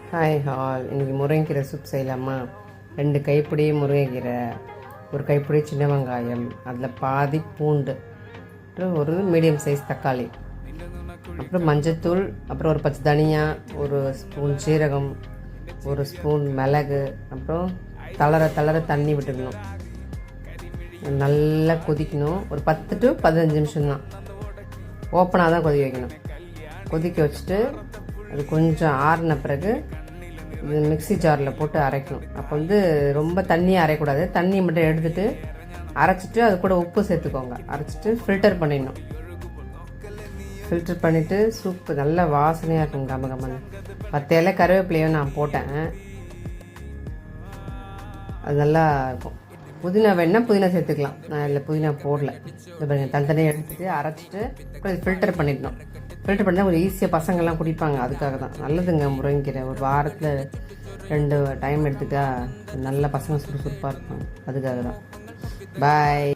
Hi hall. இன்றைக்கி முருங்கைக்கீரை soup செய்யலாமா? 2 கைப்பிடி முருங்கைக்கீரை, ஒரு கைப்பிடி சின்ன வெங்காயம், அதில் பாதி பூண்டு, அப்புறம் ஒரு மீடியம் சைஸ் தக்காளி, அப்புறம் மஞ்சத்தூள், அப்புறம் ஒரு பச்சை தனியா, ஒரு ஸ்பூன் சீரகம், ஒரு ஸ்பூன் மிளகு, அப்புறம் தளர தண்ணி விட்டுக்கணும். நல்லா கொதிக்கணும். ஒரு 10 to 15 நிமிஷம் தான், ஓப்பனாக தான் கொதிக்க வைக்கணும். கொதிக்க வச்சுட்டு அது கொஞ்சம் ஆறின பிறகு இது மிக்ஸி ஜாரில் போட்டு அரைக்கணும். அப்போ ரொம்ப தண்ணியாக அரைக்கூடாது, தண்ணி மட்டும் எடுத்துகிட்டு அரைச்சிட்டு அது கூட உப்பு சேர்த்துக்கோங்க. அரைச்சிட்டு ஃபில்டர் பண்ணிடணும். ஃபில்டர் பண்ணிவிட்டு சூப்பு நல்ல வாசனையாக இருக்கும். கமகமன்னு 10 இலை கருவேப்பிலையும் நான் போட்டேன், அது நல்லா இருக்கும். புதினா வேணுன்னா புதினா சேர்த்துக்கலாம், நான் இல்லை புதினா போடல. இது பாருங்கள், தனித்தனியாக எடுத்துகிட்டு அரைச்சிட்டு அப்புறம் ஃபில்டர் பண்ணிடணும். ஃபில்டர் பண்ணால் கொஞ்சம் ஈஸியாக பசங்கள்லாம் குடிப்பாங்க. அதுக்காக தான் நல்லதுங்க முருங்கைக்கீரை. ஒரு வாரத்தில் 2 டைம் எடுத்துக்கிட்டா நல்ல பசங்க சுறுசுறுப்பாக இருப்பாங்க. அதுக்காக தான். பாய்.